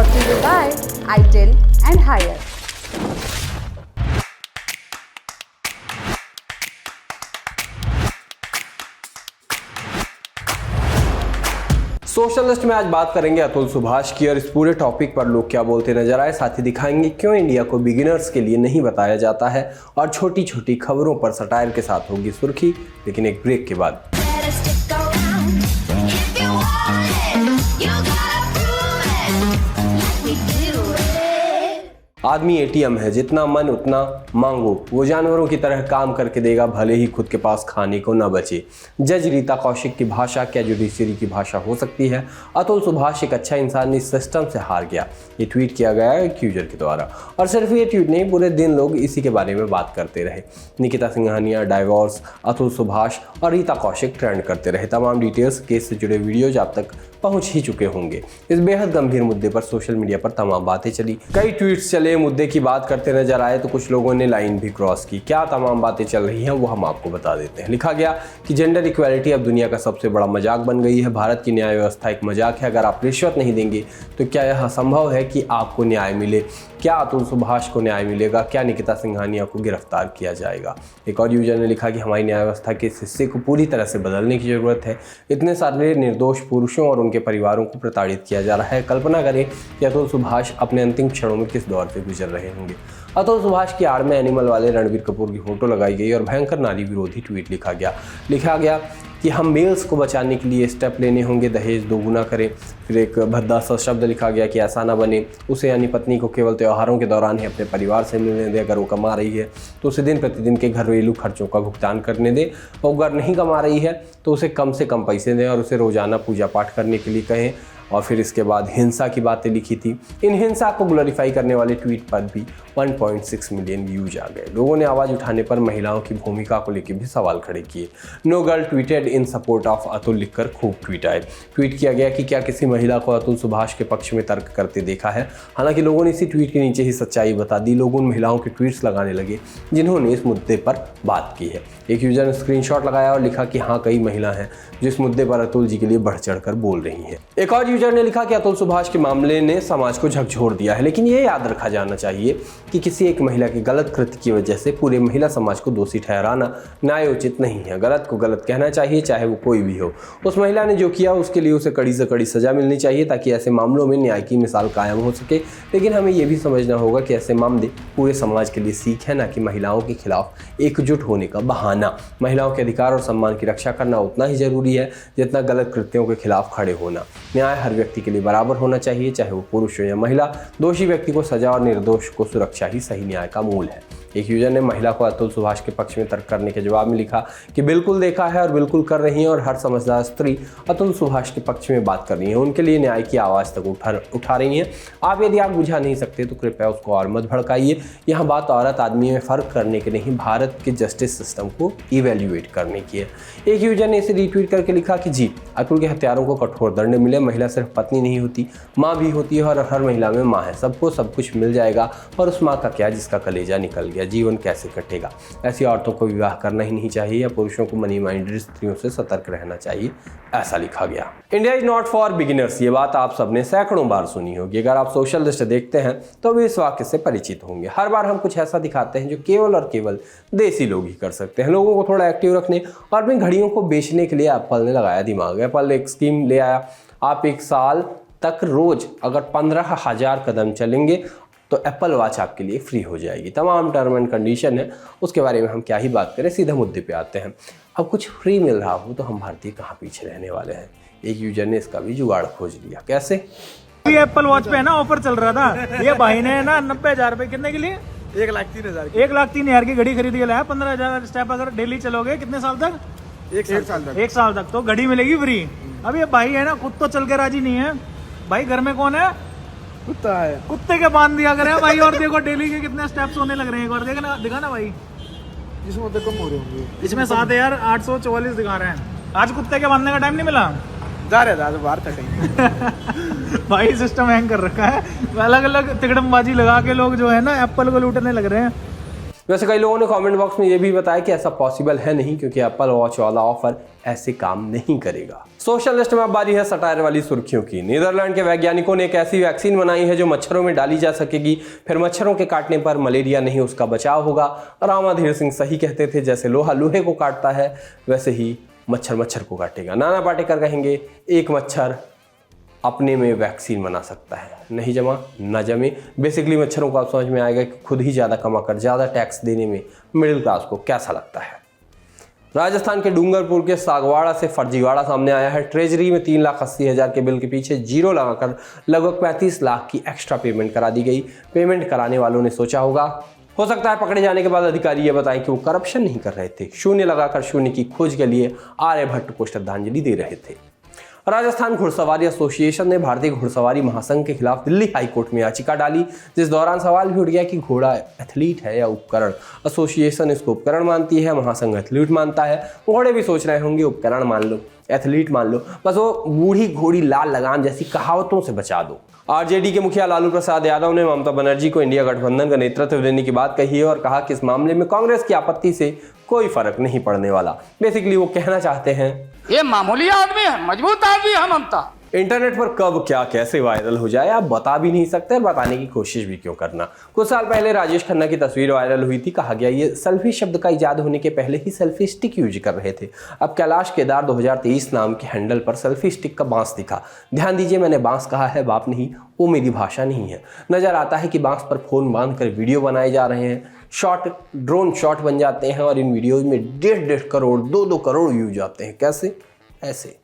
brought to you by ITEL and Higher. Social list में आज बात करेंगे अतुल सुभाष की और इस पूरे टॉपिक पर लोग क्या बोलते नजर आए, साथ ही दिखाएंगे क्यों इंडिया को बिगिनर्स के लिए नहीं बताया जाता है और छोटी छोटी खबरों पर सटायर के साथ होगी सुर्खी, लेकिन एक ब्रेक के बाद। आदमी एटीएम है, जितना मन उतना मांगो, वो जानवरों की तरह काम करके देगा, भले ही खुद के पास खाने को न बचे। जज रीता कौशिक की भाषा क्या जुडिशरी की भाषा हो सकती है? अतुल सुभाष एक अच्छा इंसान इस सिस्टम से हार गया, ये ट्वीट किया गया है एक यूजर के द्वारा। और सिर्फ ये ट्वीट नहीं, पूरे दिन लोग इसी के बारे में बात करते रहे। निकिता सिंघानिया, डाइवोर्स, अतुल सुभाष और रीता कौशिक ट्रेंड करते रहे। तमाम डिटेल्स, केस से जुड़े वीडियोज आप तक पहुंच ही चुके होंगे। इस बेहद गंभीर मुद्दे पर सोशल मीडिया पर तमाम बातें चली, कई ट्वीट्स चले, मुद्दे की बात करते नजर आए तो कुछ लोगों ने लाइन भी क्रॉस की। क्या तमाम बातें चल रही हैं वो हम आपको बता देते हैं। लिखा गया कि जेंडर इक्वालिटी अब दुनिया का सबसे बड़ा मजाक बन गई है। भारत की न्याय व्यवस्था एक मजाक है। अगर आप रिश्वत नहीं देंगे तो क्या यह संभव है कि आपको न्याय मिले? क्या अतुल सुभाष को न्याय मिलेगा? क्या निकिता सिंघानिया को गिरफ्तार किया जाएगा? एक और यूजर ने लिखा कि हमारी न्याय व्यवस्था के इस हिस्से को पूरी तरह से बदलने की जरूरत है। इतने सारे निर्दोष पुरुषों और उनके परिवारों को प्रताड़ित किया जा रहा है। कल्पना करें कि अतुल सुभाष अपने अंतिम क्षणों में किस दौर से गुजर रहे होंगे। अतुल सुभाष की आड़ में एनिमल वाले रणबीर कपूर की फोटो लगाई गई और भयंकर नारी विरोधी ट्वीट लिखा गया कि हम मेल्स को बचाने के लिए स्टेप लेने होंगे, दहेज दोगुना करें। फिर एक भद्दा सा शब्द लिखा गया कि ऐसा ना बने, उसे यानी पत्नी को केवल त्योहारों के दौरान ही अपने परिवार से मिलने दे। अगर वो कमा रही है तो उसे दिन प्रतिदिन के घरेलू खर्चों का भुगतान करने दे, और अगर नहीं कमा रही है तो उसे कम से कम पैसे दें और उसे रोजाना पूजा पाठ करने के लिए कहें। और फिर इसके बाद हिंसा की बातें लिखी थी। इन हिंसा को ग्लोरीफाई करने वाले ट्वीट पर भी 1.6 मिलियन व्यूज आ गए। लोगों ने आवाज़ उठाने पर महिलाओं की भूमिका को लेकर भी सवाल खड़े किए। No girl tweeted in support of Atul लिखकर खूब ट्वीट आए। ट्वीट किया गया कि क्या किसी महिला को अतुल सुभाष के पक्ष में तर्क करते देखा है? हालांकि लोगों ने इसी ट्वीट के नीचे ही सच्चाई बता दी। लोग उन महिलाओं के ट्वीट्स लगाने लगे जिन्होंने इस मुद्दे पर बात की है। एक यूजर ने स्क्रीनशॉट लगाया और लिखा कि हाँ, कई महिला हैं जो इस मुद्दे पर अतुल जी के लिए बढ़ चढ़ कर बोल रही हैं। एक और यूजर ने लिखा कि अतुल सुभाष के मामले ने समाज को झकझोर दिया है, लेकिन ये याद रखा जाना चाहिए कि किसी एक महिला के गलत कृत्य की वजह से पूरे महिला समाज को दोषी ठहराना न्यायोचित नहीं है। गलत को गलत कहना चाहिए, चाहे वो कोई भी हो। उस महिला ने जो किया उसके लिए उसे कड़ी से कड़ी सजा मिलनी चाहिए ताकि ऐसे मामलों में न्याय की मिसाल कायम हो सके। लेकिन हमें यह भी समझना होगा कि ऐसे मामले पूरे समाज के लिए सीख है, ना कि महिलाओं के खिलाफ एकजुट होने का बहाना। महिलाओं के अधिकार और सम्मान की रक्षा करना उतना ही जरूरी है जितना गलत कृत्यों के खिलाफ खड़े होना। न्याय हर व्यक्ति के लिए बराबर होना चाहिए, चाहे वो पुरुष हो या महिला। दोषी व्यक्ति को सजा और निर्दोष को सुरक्षा ही सही न्याय का मूल है। एक यूजर ने महिला को अतुल सुभाष के पक्ष में तर्क करने के जवाब में लिखा कि बिल्कुल देखा है और बिल्कुल कर रही हैं, और हर समझदार स्त्री अतुल सुभाष के पक्ष में बात कर रही है, उनके लिए न्याय की आवाज़ तक उठा रही हैं। आप यदि आप बुझा नहीं सकते तो कृपया उसको और मत भड़काइए। यहाँ बात औरत आदमी में फ़र्क करने की नहीं, भारत के जस्टिस सिस्टम को इवेल्युएट करने की है। एक यूजर ने इसे रीट्वीट करके लिखा कि जी, अतुल के हत्यारों को कठोर दंड मिले। महिला सिर्फ पत्नी नहीं होती, माँ भी होती है, और हर महिला में माँ है। सबको सब कुछ मिल जाएगा, और उस माँ का क्या जिसका कलेजा निकल गया? जीवन कैसे कटेगा? ऐसी औरतों को विवाह करना ही नहीं चाहिए, या पुरुषों को मनी माइंडेड स्त्रियों से सतर्क रहना चाहिए, ऐसा लिखा गया। India is not for beginners, ये बात आप सबने सैकड़ों बार सुनी होगी। अगर आप सोशल लिस्ट देखते हैं तो भी इस वाक्य से परिचित होंगे। हर बार हम कुछ ऐसा दिखाते हैं जो केवल और केवल देसी लोग ही कर सकते हैं। लोगों को थोड़ा एक्टिव रखने और अपनी घड़ियों को बेचने के लिए एप्पल ने लगाया दिमाग। एप्पल एक स्कीम ले आया, आप 1 साल तक रोज अगर 15,000 कदम चलेंगे तो एप्पल वॉच आपके लिए फ्री हो जाएगी। तमाम टर्म एंड कंडीशन है, उसके बारे में हम क्या ही बात करें, सीधे मुद्दे पे आते हैं। अब कुछ फ्री मिल रहा हो तो हम भारतीय कहाँ पीछे रहने वाले हैं। एक यूजर ने इसका भी जुगाड़ खोज लिया। कैसे? एप्पल वॉच पे है ना ऑफर चल रहा था, ये भाई ने ना 90,000 रुपए कितने के लिए 1,03,000 की घड़ी खरीद के लाया। 15,000 स्टेप अगर डेली चलोगे कितने साल तक? 1 साल तक तो घड़ी मिलेगी फ्री। अब ये भाई है ना खुद तो चल के राजी नहीं है। भाई घर में कौन है? कुत्ता है, कुत्ते के बांध दिया करे भाई। और देखो डेली के कितने स्टेप्स होने लग रहे हैं। एक बार देखना, दिखा ना भाई, इसमें तो कम हो रहे होंगे। इसमें 7,844 दिखा रहे हैं। आज कुत्ते के बांधने का टाइम नहीं मिला, जा रहे थे बाहर तक। भाई सिस्टम हैंग कर रखा है। अलग अलग तिकड़मबाजी लगा के लोग जो है ना एप्पल को लूटने लग रहे हैं। वैसे कई लोगों ने कमेंट बॉक्स में ये भी बताया कि ऐसा पॉसिबल है नहीं, क्योंकि एप्पल वॉच वाला ऑफर ऐसे काम नहीं करेगा। सोशल लिस्ट में अब बारी है सटायर वाली सुर्खियों की। नीदरलैंड के वैज्ञानिकों ने एक ऐसी वैक्सीन बनाई है जो मच्छरों में डाली जा सकेगी, फिर मच्छरों के काटने पर मलेरिया नहीं उसका बचाव होगा। रामाधीर सिंह सही कहते थे, जैसे लोहा लोहे को काटता है वैसे ही मच्छर मच्छर को काटेगा। नाना पाटेकर कहेंगे एक मच्छर अपने में वैक्सीन बना सकता है, नहीं जमा ना जमे। बेसिकली मच्छरों को आप समझ में आएगा कि खुद ही ज़्यादा कमा कर ज़्यादा टैक्स देने में मिडिल क्लास को कैसा लगता है। राजस्थान के डूंगरपुर के सागवाड़ा से फर्जीवाड़ा सामने आया है। ट्रेजरी में 3,80,000 के बिल के पीछे जीरो लगाकर लगभग 35 लाख की एक्स्ट्रा पेमेंट करा दी गई। पेमेंट कराने वालों ने सोचा होगा, हो सकता है पकड़े जाने के बाद अधिकारी ये बताएं कि वो करप्शन नहीं कर रहे थे, शून्य लगाकर शून्य की खोज के लिए आर्यभट्ट को श्रद्धांजलि दे रहे थे। राजस्थान घुड़सवारी एसोसिएशन ने भारतीय घुड़सवारी महासंघ के खिलाफ दिल्ली हाईकोर्ट में याचिका डाली, जिस दौरान सवाल भी उठ गया कि घोड़ा एथलीट है या उपकरण। एसोसिएशन इसको उपकरण मानती है, महासंघ एथलीट मानता है। घोड़े भी सोच रहे होंगे उपकरण मान लो, एथलीट मान लो, बस वो बूढ़ी घोड़ी लाल लगाम जैसी कहावतों से बचा दो। आरजेडी के मुखिया लालू प्रसाद यादव ने ममता बनर्जी को इंडिया गठबंधन का नेतृत्व देने की बात कही है और कहा कि इस मामले में कांग्रेस की आपत्ति से कोई फर्क नहीं पड़ने वाला। बेसिकली वो कहना चाहते हैं ये मामूली आदमी है, मजबूत आदमी है ममता। इंटरनेट पर कब क्या कैसे वायरल हो जाए आप बता भी नहीं सकते और बताने की कोशिश भी क्यों करना। कुछ साल पहले राजेश खन्ना की तस्वीर वायरल हुई थी। कहा गया ये सेल्फी शब्द का इजाद होने के पहले ही सेल्फी स्टिक यूज कर रहे थे। अब कैलाश केदार 2023 नाम के हैंडल पर सेल्फी स्टिक का बांस दिखा। ध्यान दीजिए, मैंने बांस कहा है, बाप नहीं, वो मेरी भाषा नहीं है। नजर आता है कि बांस पर फोन बांध कर वीडियो बनाए जा रहे हैं, शॉट ड्रोन शॉट बन जाते हैं और इन वीडियोज में 1.5 करोड़ 2 करोड़ व्यूज आते हैं। कैसे? ऐसे।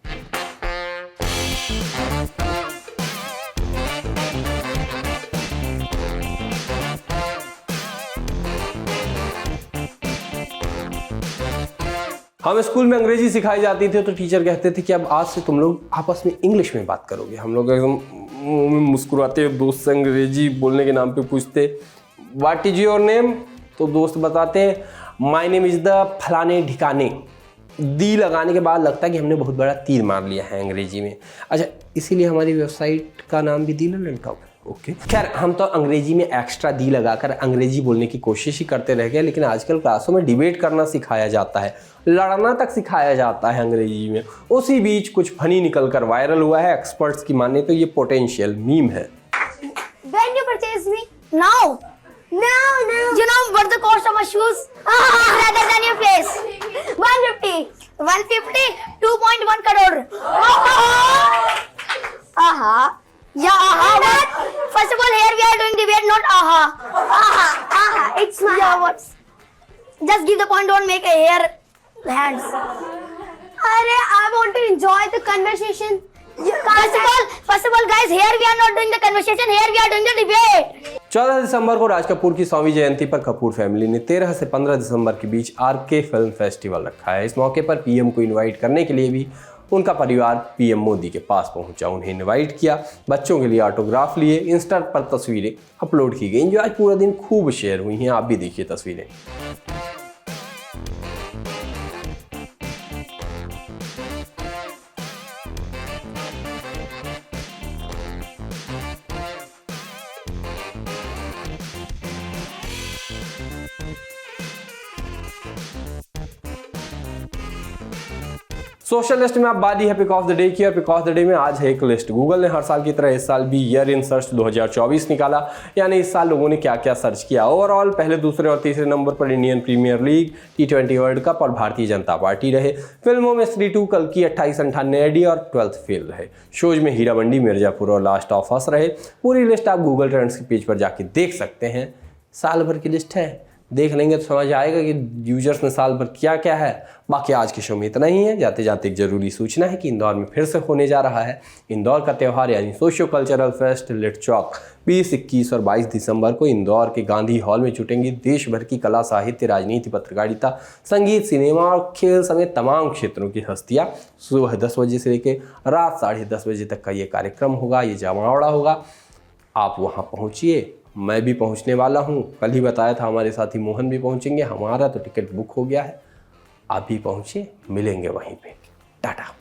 हम स्कूल में अंग्रेजी सिखाई जाती थी तो टीचर कहते थे कि अब आज से तुम लोग आपस में इंग्लिश में बात करोगे। हम लोग एकदम मुस्कुराते, दोस्त से अंग्रेजी बोलने के नाम पे पूछते व्हाट इज योर नेम, तो दोस्त बताते माय नेम इज द फलाने ठिकाने। दी लगाने के बाद लगता है कि हमने बहुत बड़ा तीर मार लिया है अंग्रेजी में। अच्छा, इसीलिए हमारी वेबसाइट का नाम भी दी लैपटॉप है। ओके, खैर हम तो अंग्रेजी में एक्स्ट्रा दी लगाकर अंग्रेजी बोलने की कोशिश ही करते रह गए। लेकिन आजकल क्लासों में डिबेट करना सिखाया जाता है, लड़ना तक सिखाया जाता है अंग्रेजी में। उसी बीच कुछ फनी निकलकर वायरल हुआ है। एक्सपर्ट्स की माने तो ये पोटेंशियल मीम है। When you purchase me? Now. No. You know what the cost of my shoes? Rather than your face. 150. 150. 2.1 crore. Aha. Yeah, aha. What? First of all, here we are doing debate, not aha. Aha. It's my. Yeah, what? Just give the point. Don't make a hair hands. Arey, I want to enjoy the conversation. First of all, guys, here we are not doing the conversation. Here we are doing the debate. 14 दिसंबर को राज कपूर की 100वीं जयंती पर Kapoor family ने 13 से 15 दिसंबर के बीच R K film festival रखा है। इस मौके पर पीएम को इनवाइट करने के लिए भी उनका परिवार पीएम मोदी के पास पहुंचा, उन्हें इनवाइट किया, बच्चों के लिए ऑटोग्राफ लिए, इंस्टा पर तस्वीरें अपलोड की गई जो आज पूरा दिन खूब शेयर हुई हैं। आप भी देखिए तस्वीरें। सोशल लिस्ट में आप बात है पिक ऑफ द डे की, और पिक ऑफ द डे में आज है एक लिस्ट। गूगल ने हर साल की तरह इस साल भी ईयर इन सर्च 2024 निकाला, यानी इस साल लोगों ने क्या क्या सर्च किया। ओवरऑल पहले, दूसरे और तीसरे नंबर पर Indian Premier League, T20 world cup और भारतीय जनता पार्टी रहे। फिल्मों में स्त्री 2, कल की 2898 AD और 12th फेल रहे। शोज में हीरा मंडी, मिर्जापुर और लास्ट ऑफ अस रहे। पूरी लिस्ट आप गूगल ट्रेंड्स के पेज पर जाके देख सकते हैं। साल भर की लिस्ट है, देख लेंगे तो समझ आएगा कि यूजर्स ने साल भर क्या क्या है। बाकी आज के शो में इतना ही है। जाते जाते एक जरूरी सूचना है कि इंदौर में फिर से होने जा रहा है इंदौर का त्यौहार यानी सोशियो कल्चरल फेस्ट लिट चौक। 20, 21 और 22 दिसंबर को इंदौर के गांधी हॉल में जुटेंगी देश भर की कला, साहित्य, राजनीति, पत्रकारिता, संगीत, सिनेमा और खेल समेत तमाम क्षेत्रों की हस्तियां। सुबह 10 बजे से लेकर रात 10:30 बजे तक का ये कार्यक्रम होगा, ये जमावड़ा होगा। आप वहाँ पहुँचिए, मैं भी पहुंचने वाला हूं। कल ही बताया था हमारे साथी मोहन भी पहुंचेंगे। हमारा तो टिकट बुक हो गया है, आप भी पहुंचिए, मिलेंगे वहीं पे। टाटा।